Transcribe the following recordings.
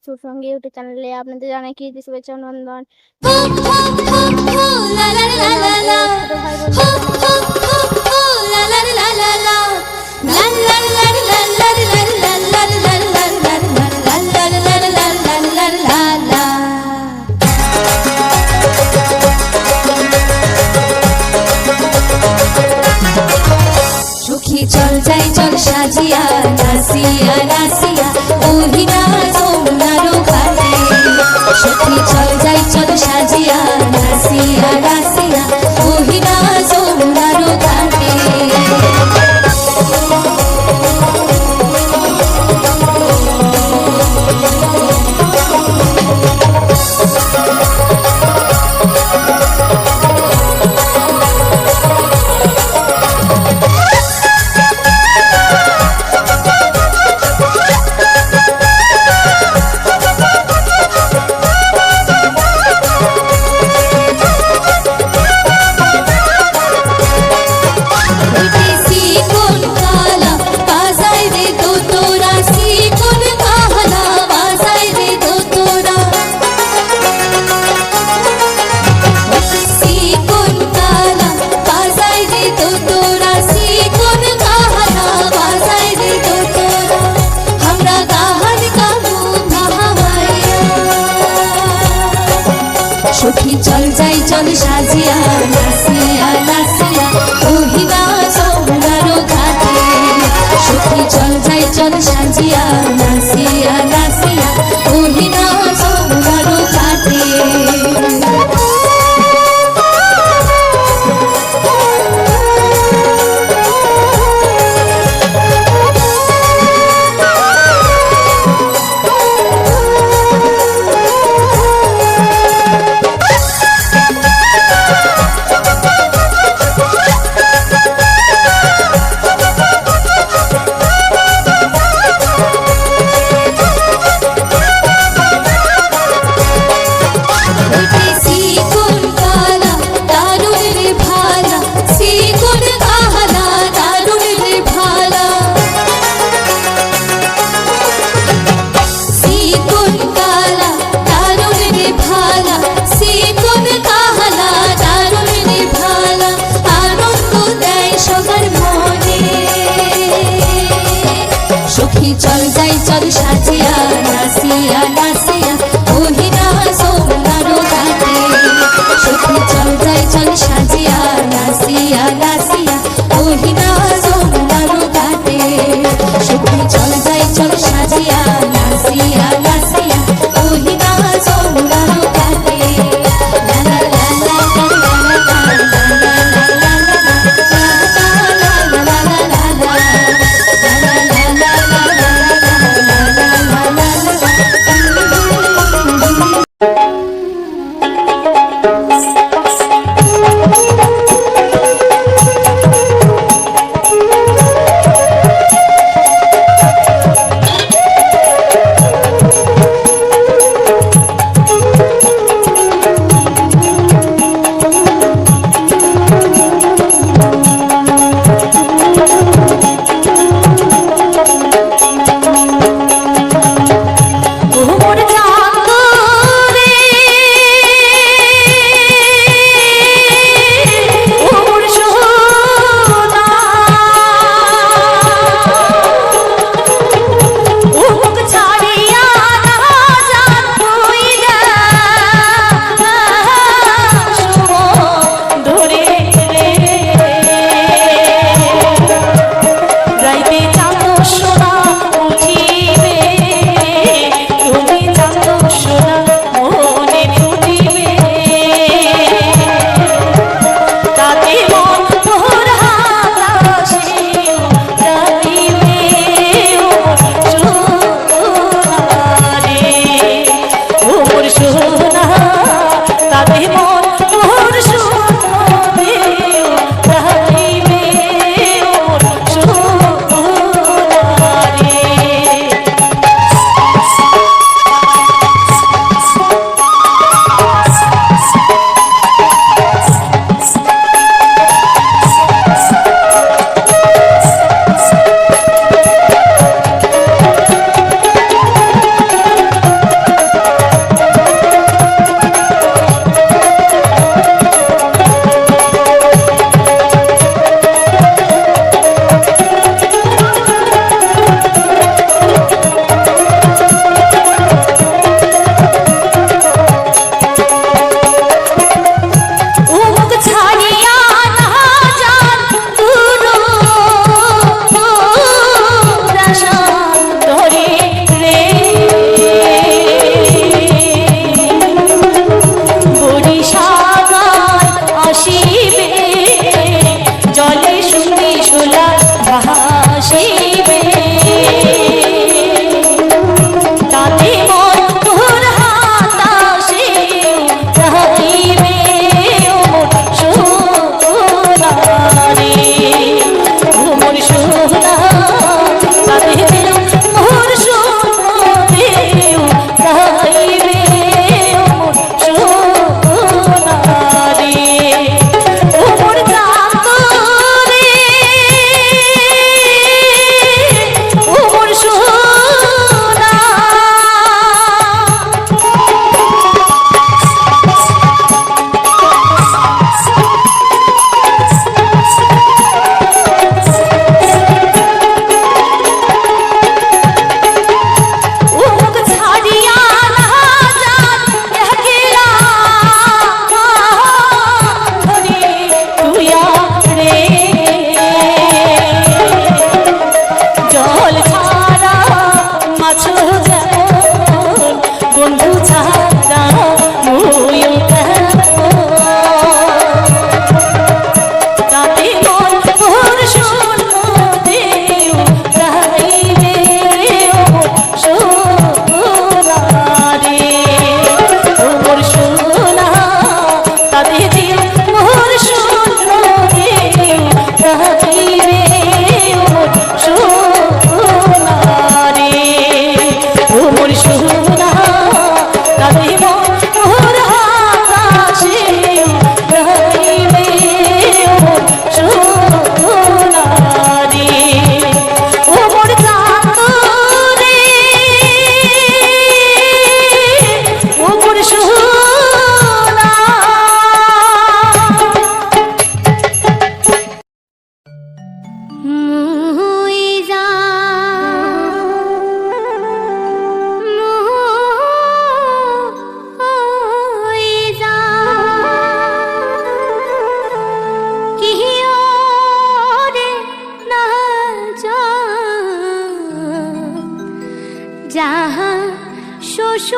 সুরসঙ্গী YouTube চ্যানেলে আপনাদের জানাই কি শুভেচ্ছা অভিনন্দন। সুখী চল যাই চল সাজিয়া নাসিয়া নাসিয়া ওহিনা যমুনারো ঘাটে সুখী চল যাই চল সাজিয়া নাসিয়া নাসিয়া ওহিনা যমুনারো ঘাটে সুখী চল যাই চল সাজিয়া নাসিয়া নাসিয়া ওহিনা যমুনারো ঘাটে সুখী চল যাই চল সাজিয়া নাসিয়া নাসিয়া ওহিনা যমুনারো ঘাটে চল যাই চল সাজিয়া নাসিয়া নাসিয়া ওহিনা যমুনারো ঘাটে সুখী চল যাই চল সাজিয়া নাসিয়া নাসিয়া ওহিনা যমুনারো ঘাটে সুখী চল যাই চল সাজিয়া নাসিয়া নাসিয়া ওহিনা যমুনারো ঘাটে সোনা উঠিবে তুমি জানো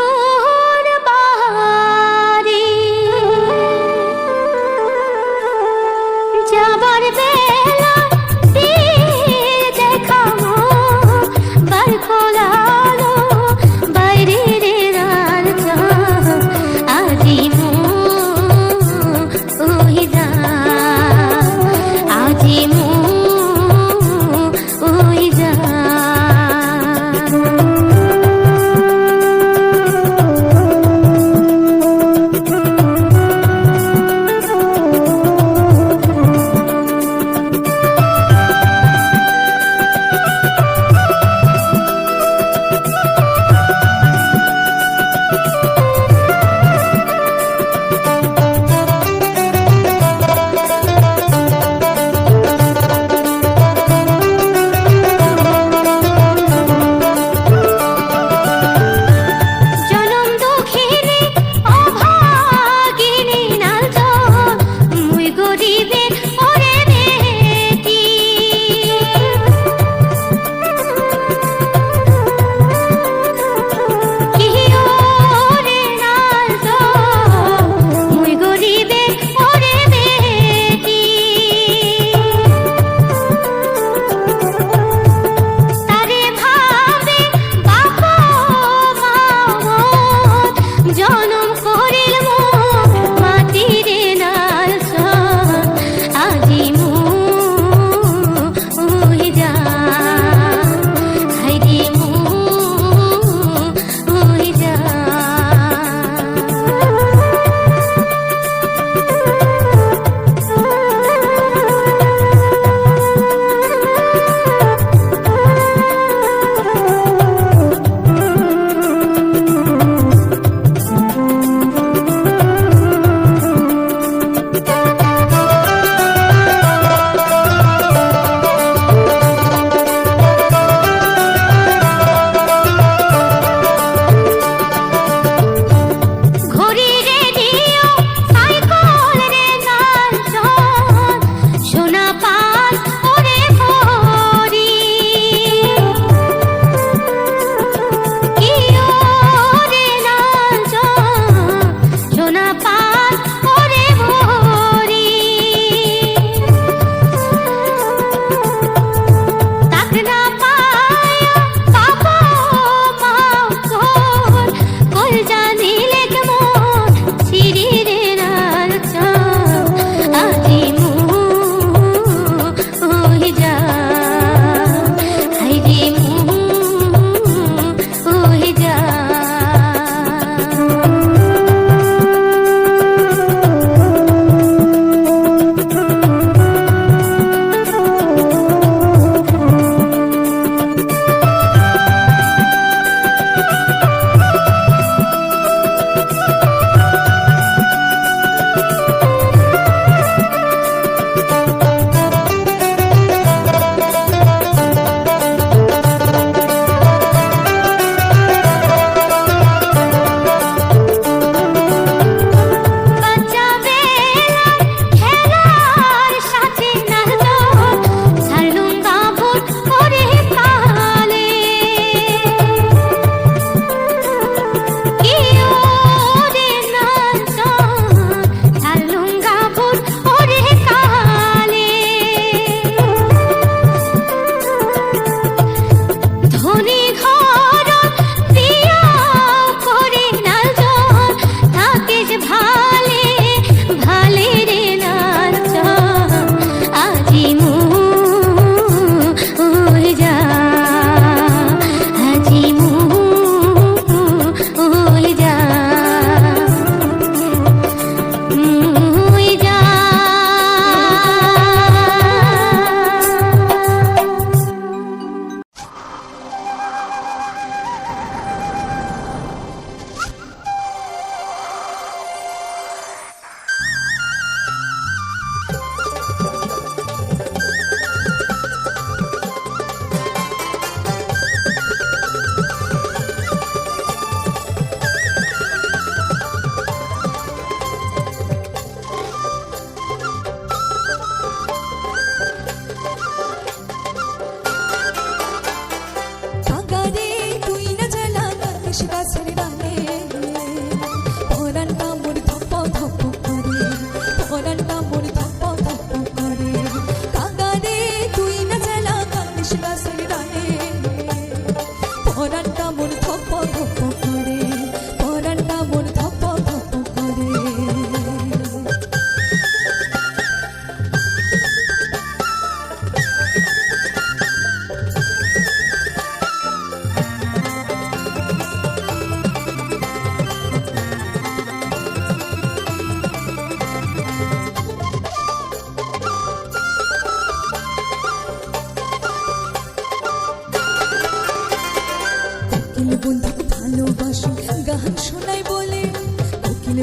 দূর বাড়ি যাবার বেলা তীর দেখাবো বার খোলালো বাইরের রাজা আজিমু ওইরা আজিমু ওইরা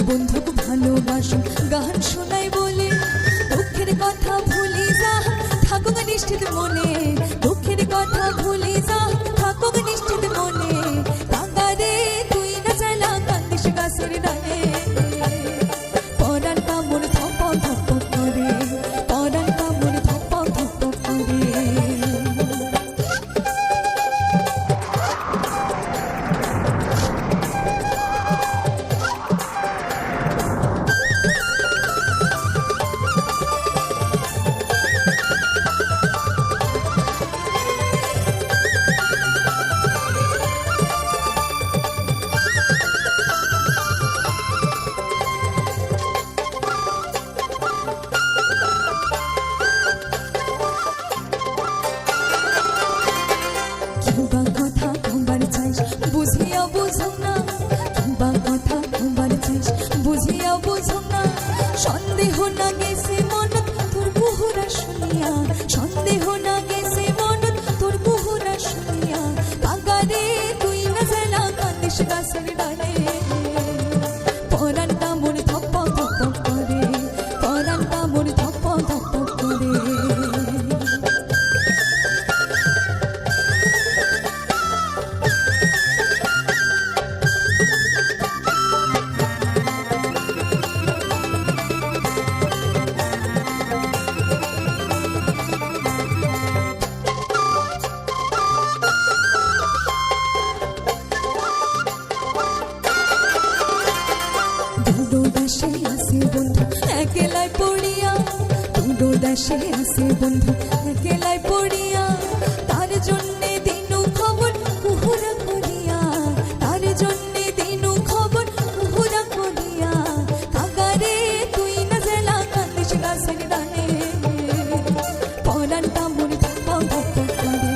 বন্ধুক ভালোবাসো গান শোনাই বলে দুঃখের কথা ভুলে যা থাকুক নিশ্চিত মনে দুঃখের কথা ভুলে যা থাকুক নিশ্চিত মনে কাঙ্গারে তুই না চালা কান্দিস গাছের ডালে পরানটা মন ধপ ধপ করে পরানটা মন ধপ ধপ করে কিংবা কথা তোমার চাইস বুঝিয়া বুঝো না কিংবা কথা তোমার চাইস বুঝিয়া বুঝো না সন্দেহ না গেছে মন তোর বহুরা শুনিয়া সন্দেহ না গেছে মন তোর বহুরা শুনিয়া কাঙ্গারে তুই না জানা কান্দিস গাছের ডালে পরানটা মন ধপ ধপ করে পরানটা মন ধপ ধপ করে দেশে আসে বন্ধু একলাই পড়িয়া দুটো দেশে আসে বন্ধু একলাই পড়িয়া তার জন্যে দিনু খবর কুহুরা করিয়া তার জন্যে দিনু খবর কুহুরা করিয়া কাগারে তুই না জেলা কান্দিস গাছের ডালে পরানটা মন ধপ ধপ করে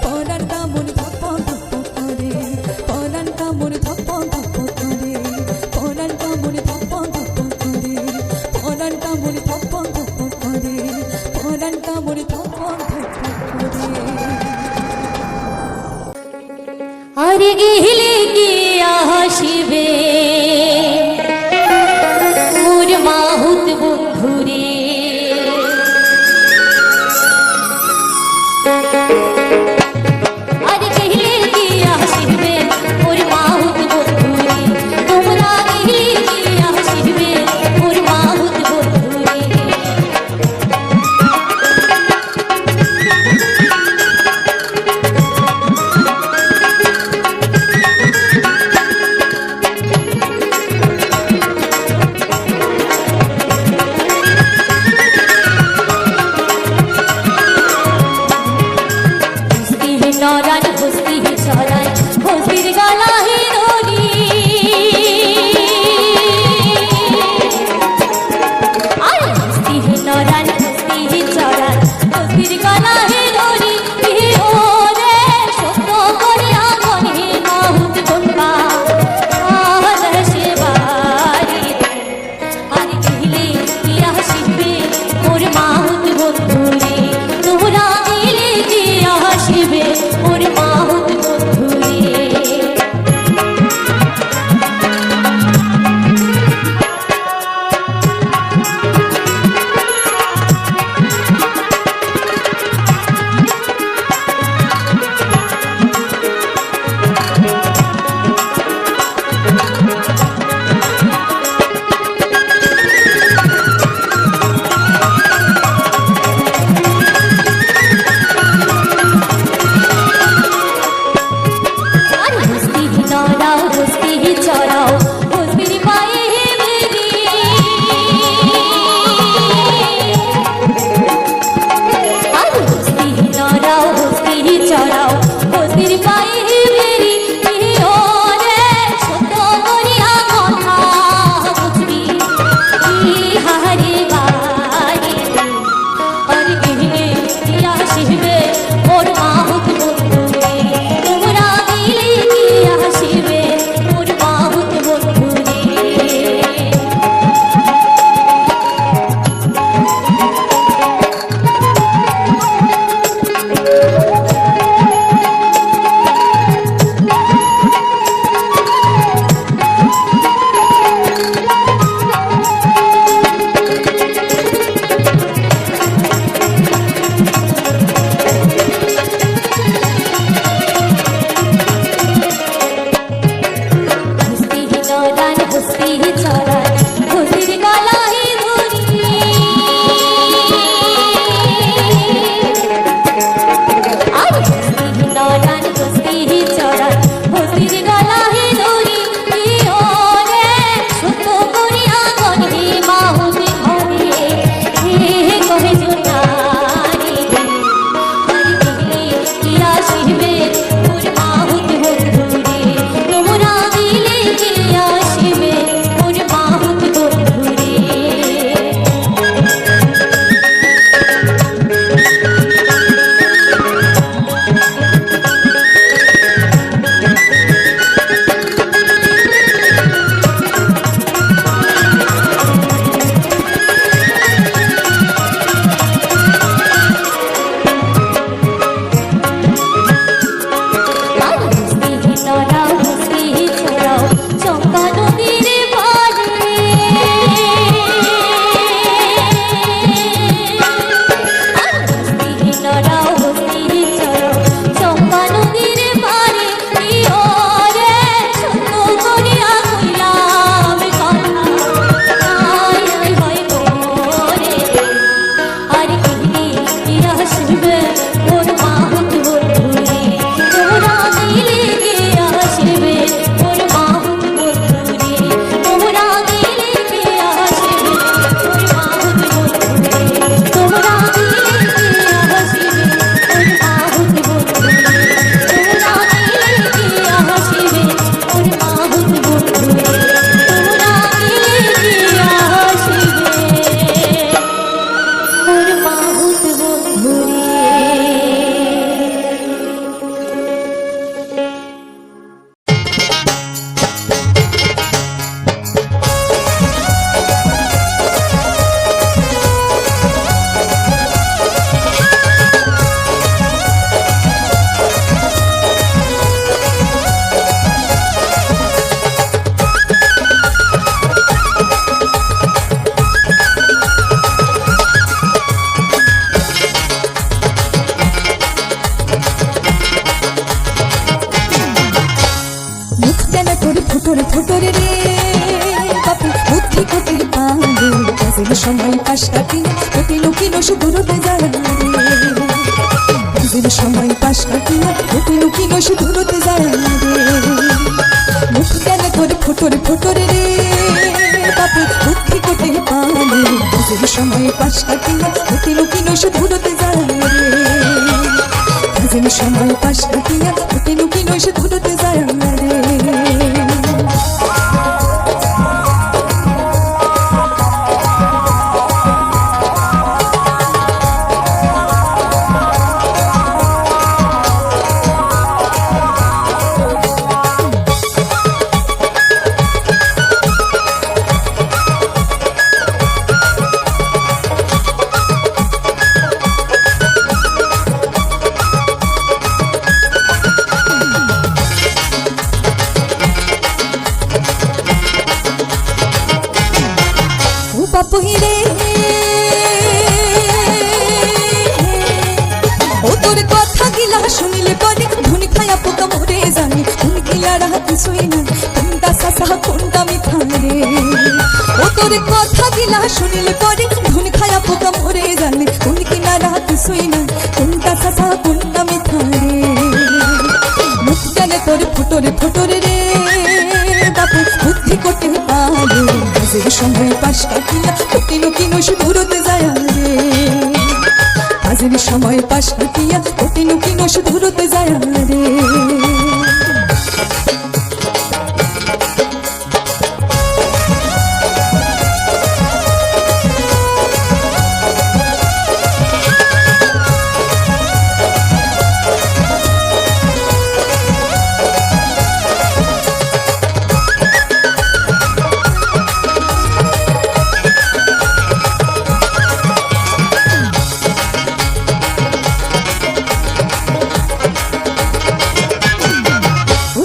পরানটা মন ধপ ধপ করে পরানটা মন ধপ ধপ করে পরানটা মন ধপ ধপ করে পরানটা মন ধপ ধপ করে পরানটা মন ধপ ধপ করে আরে গেলে গিয়া হাসিবে মোর মাহুত বন্ধুরে আরে গেলে গিয়া হাসিবে মোর মাহুত বন্ধুরে তোমরা গেলে গিয়া হাসিবে মোর মাহুত বন্ধুরে নরান হস্তি ছড়ায় হস্তির গলা হে ধরি আর হস্তি নরান হস্তি ছড়ায় হস্তির গলা হে ধরি ও রে সত্য করিয়া গনে মাহুত গঙ্গা আর সেবারি আর গিলে গিয়া শিবে মোর মাহুত বন্ধুরে তোরা গিলে গিয়া শিবে মোর মাহুত বন্ধুরে তোমরা মিলে কি আসিবে মোর মাহুত বন্ধু চড়াই ঘষির গলায় ধরি আর বস্তি নরান বস্তি চড়াই ঘষির গলায় ধরি ওরে ছোট করিয়া গনি মাহুতি ঘরে হে কহে জোনারি আর দিলে কি আসিবে মোর মাহুতি বন্ধুরে তোমরা দিলে কি আসিবে মোর মাহুতি বন্ধুরে বস্তি নড়াও বস্তি ছড়াও চম্পা নদীর পাড়ে বস্তি নড়াও বস্তি ছড়াও চম্পা নদীর পাড়ে ওরে ছোট করিয়া কইলাম কথা আয় হয় তোরে আর কিনে কি আসবে মোর মাহুতি বন্ধুরে তোমরা দিলে কে আসবে মোর মাহুতি বন্ধুরে তোমরা দিলে কে আসবে মোর মাহুতি বন্ধুরে তোমরা দিলে কে আসবে মোর মাহুতি বন্ধুরে তোমরা দিলে কে আসবে মোর মাহুতি বন্ধুরে তোমরা দিলে কে আসবে মোর মাহুতি মুখ কেন তোর ফুটোরে ফুটোরে রে বাপু বুদ্ধি কোটির পালে কাজের সময় পাশ কাটিয়ে কোটি লুকি নসু দূরতে যায় রে কাজের সময় পাশ কাটিয়ে কোটি লুকি নসু দূরতে যায় রে মুখ কেন তোর ফুটোরে ফুটোরে রে বাপু বুদ্ধি কোটির পালে কাজের সময় পাশ কাটিয়ে কোটি লুকি নসু দূরতে যায় রে কাজের সময় পাশ কাটিয়ে কোটি লুকি নসু দূরতে যায় রে বাপুই রে ও তোর কথা গিলা শুনিলে পরে ধুন খায়া পোকা মরে জানি কোন গিলা রাত শুই না কোনটা সাসা কোনটা মিঠা রে ও তোর কথা গিলা শুনিলে পরে ধুন খায়া পোকা মরে জানি কোন গিলা রাত শুই না কোনটা সাসা কোনটা মিঠা রে মুখ জানে তোর ফুটোরে ফুটোরে রে বাপু বুদ্ধি কোটে পালে কাজের সময় পাশ কাটিয়া কোটি লুকি নসু দূরতে যায় রে কাজের সময় পাশ কাটিয়া কোটি লুকি নসু দূরতে যায় রে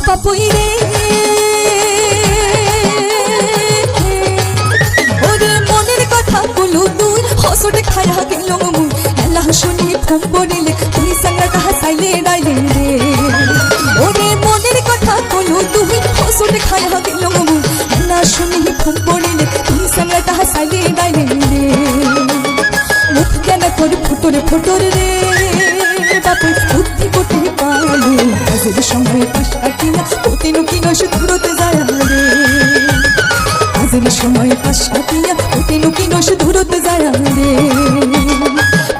বাপুই রে ওরে মনের কথা বলু তুই হসটে খায়া গেল মুই এলা শুনি ফোন বলিলে তুই সঙ্গটা হাসাইলে ডাইলে রে ওরে মনের কথা বলু তুই হসটে খায়া গেল মুই এলা শুনি সময় পাশ কাটিয়া কঠিন কিনস দূরতে যায় রে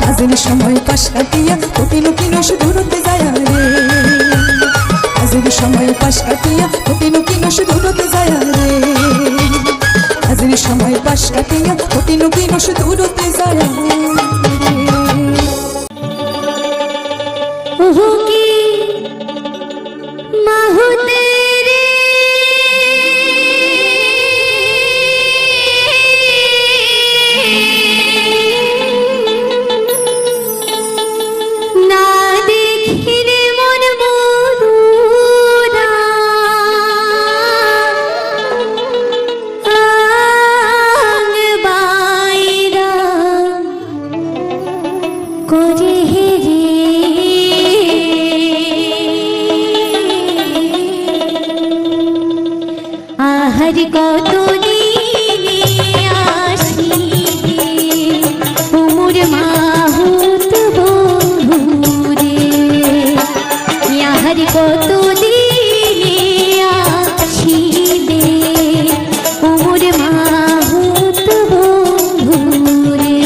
কাজের সময় পাশ কাটিয়া কঠিন কিনস দূরতে যায় রে কাজের সময় পাশ কাটিয়া কঠিন কিনস দূরতে যায় রে কাজের সময় পাশ কাটিয়া কঠিন কিনস দূরতে যায় রে ওহো কি মাহুতে রে না দেখিলে মন মরুরা আং বাইরা করে রে আহার কত দিনে আসিবে উমর মাহুত বন্ধুরে আহার কত দিনে আসিবে উমর মাহুত বন্ধুরে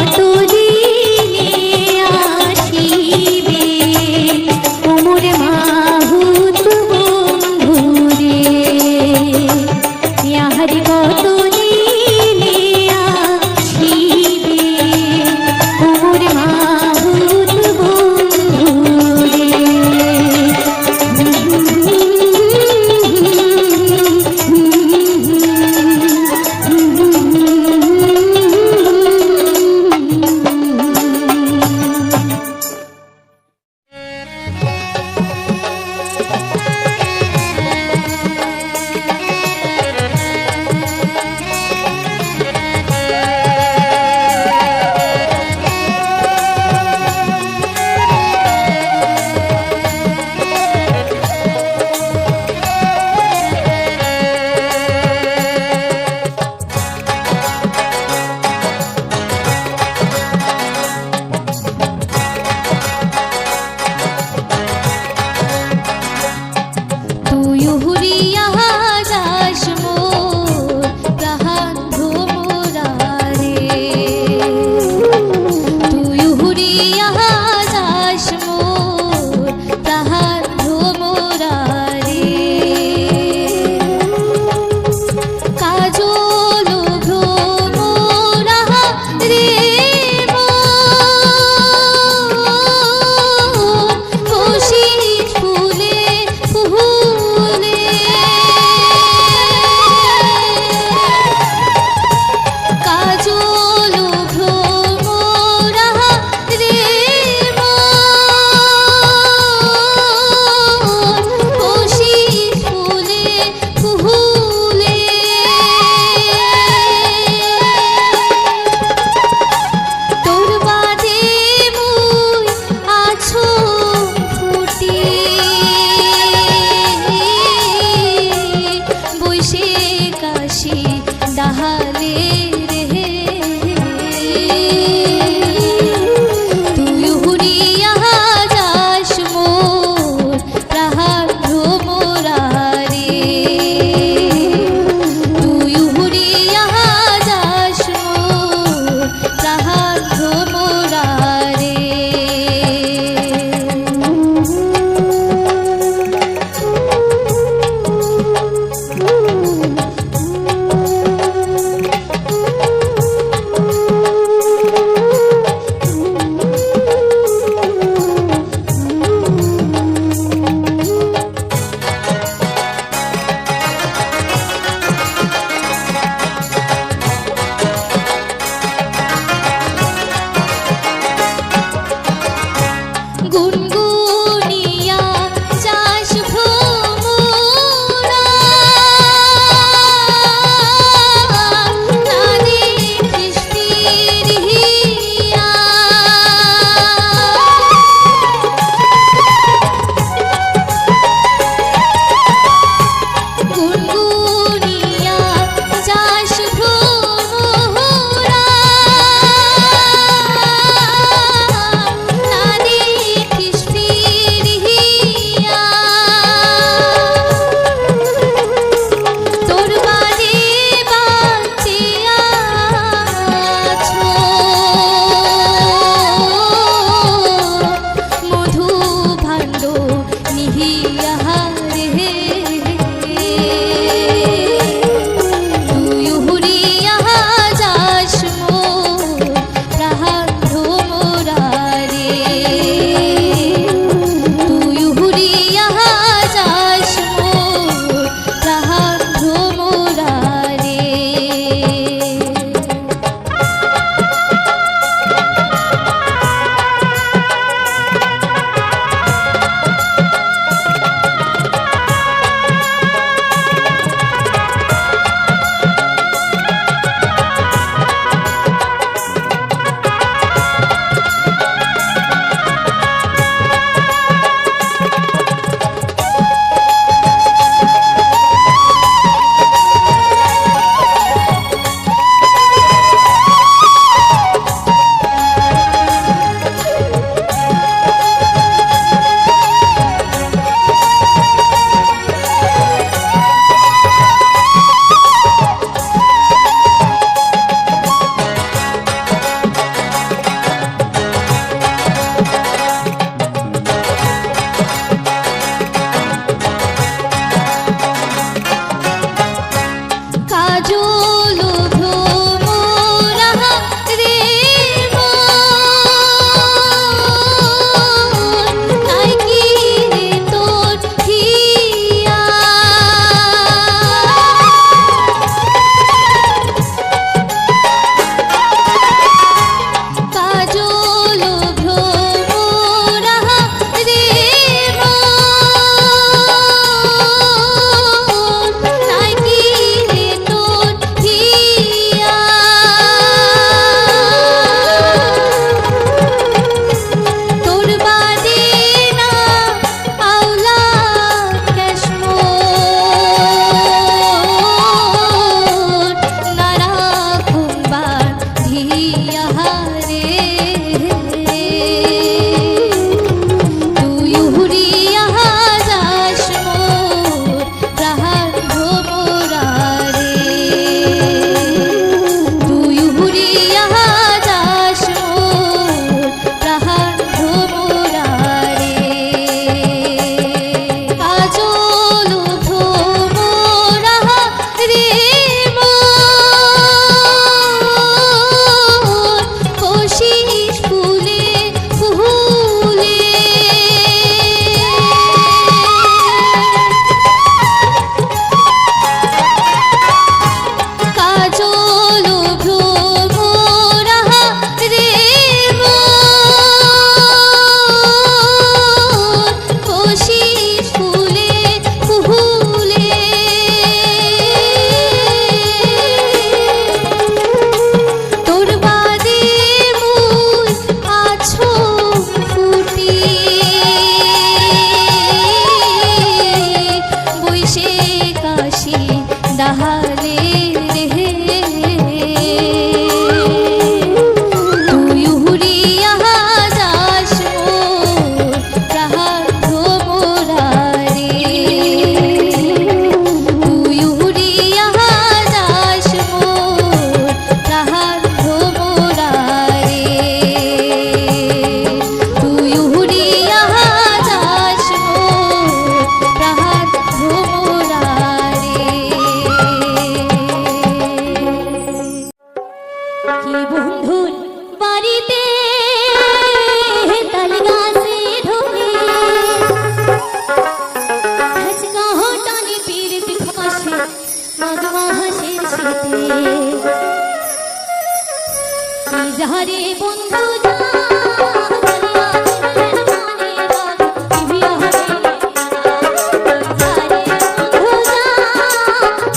কত দিনে আসিবে ওমর মাহুত বন্ধুরে ইহারি কত দিনে আসিবে ওমর মাহুত বন্ধুরে হাসির শীতে কি যারে বন্ধু যা জ্বালিয়া গেলেন মনে রাগ নিভিয়া গেলেন না। যারে বন্ধু যা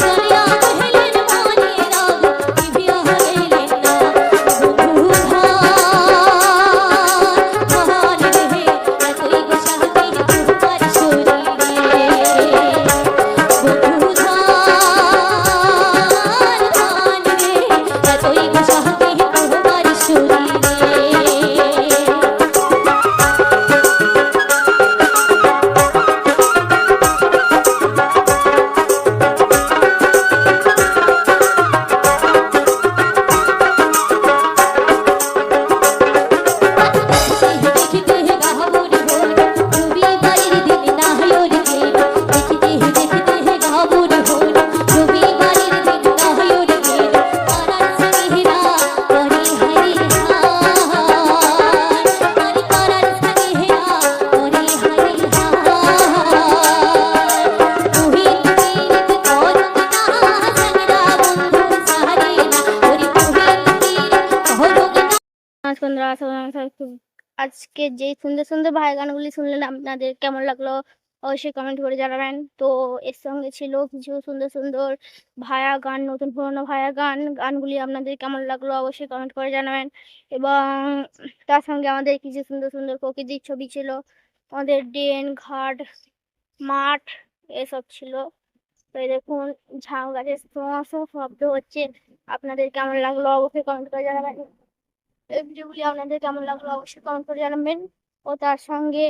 জ্বালিয়া গেলেন মনে রাগ নিভিয়া গেলেন না। বন্ধু ধান রে এতই গো শান্তি তোমার শরীরে। বন্ধু ধান রে এতই গো শান্তি তোমার শরীরে। দেখিতে গাবুর ভোর রবিবারের দিন নাহয়োর গেল। দেখিতে গাবুর ভোর রবিবারের দিন নাহয়োর গেল। পাড়ার সাগেরা করে হারি হায়, আরে পাড়ার সাগেরা করে হারি হায়। তুহিন তীরথ করুক না সাগরা বন্ধু সারে না, ওরে তুহিন তীরথ করুক না। বন্ধুরা, আজকে যে সুন্দর সুন্দর ভাই গানগুলি শুনলেন আপনাদের কেমন লাগলো অবশ্যই কমেন্ট করে জানাবেন। তো এর সঙ্গে ছিল কিছু সুন্দর সুন্দর ভায়া গান, নতুন পুরোনো ভায়া গানগুলি আপনাদের কেমন লাগলো অবশ্যই কমেন্ট করে জানাবেন। এবং তার সঙ্গে আমাদের কিছু সুন্দর সুন্দর প্রকৃতির ছবি ছিল, আমাদের ড্রেন ঘাট মাঠ এসব ছিল। তো এই দেখুন ঝাউ গাছের সমস্ত শব্দ হচ্ছে, আপনাদের কেমন লাগলো অবশ্যই কমেন্ট করে জানাবেন। এই ভিডিওগুলি আপনাদের কেমন লাগলো অবশ্যই কমেন্ট করে জানাবেন। ও তার সঙ্গে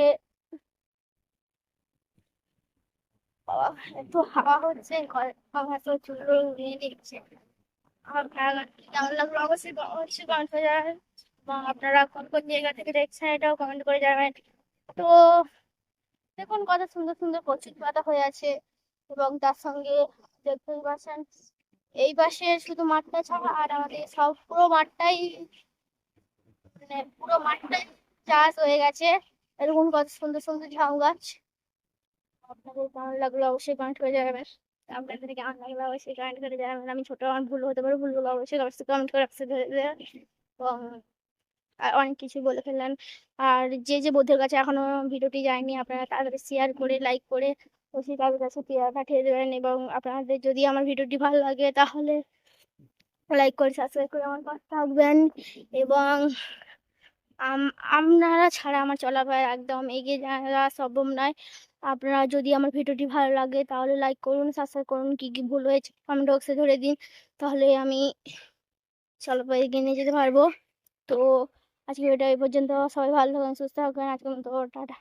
একটু হাওয়া হচ্ছে, হাওয়া তো চুলো উড়িয়ে দিচ্ছে। আমার ভালো গানটি কেমন লাগলো অবশ্যই অবশ্যই কমেন্ট করে জানাবেন। এবং আপনারা কোন কোন জায়গা থেকে দেখছেন এটাও কমেন্ট করে জানাবেন। তো দেখুন কত সুন্দর সুন্দর কচুর পাতা হয়ে আছে। এবং তার সঙ্গে দেখতেই পাচ্ছেন এই পাশে শুধু মাঠটা ছাড়া আর আমাদের সব পুরো মাঠটাই চাষ হয়ে গেছে। এরকম কত সুন্দর সুন্দর ঝাউ গাছ। আপনাদের কেমন লাগলো অবশ্যই কমেন্ট করে জানাবেন। আপনাদের কেমন লাগলো অবশ্যই কমেন্ট করে জানাবেন। আমি ছোট, আমার ভুল হতে পারে, ভুলগুলো অবশ্যই অবশ্যই কমেন্ট করে দেবেন। এবং আর অনেক কিছু বলে ফেললেন। আর যে বন্ধুদের কাছে এখনো ভিডিওটি যায়নি আপনারা তাড়াতাড়ি শেয়ার করে লাইক করে অবশ্যই তাদের কাছে পাঠিয়ে দেবেন। এবং আপনাদের যদি আমার ভিডিওটি ভালো লাগে তাহলে লাইক করে সাবস্ক্রাইব করে আমার পাশে থাকবেন। এবং আপনারা ছাড়া আমার চলাফেরা একদম এগিয়ে যাওয়া সম্ভব নয়। আপনারা যদি আমার ভিডিওটি ভালো লাগে তাহলে লাইক করুন, সাবস্ক্রাইব করুন, কি কি ভুল হয়েছে কমেন্ট বক্সে ধরে দিন, তাহলে আমি চলাফেরা এগিয়ে নিয়ে যেতে পারবো। তো আজকে ভিডিওটা এই পর্যন্ত, সবাই ভালো থাকবেন, সুস্থ থাকবেন। আজকের মতো টাটা।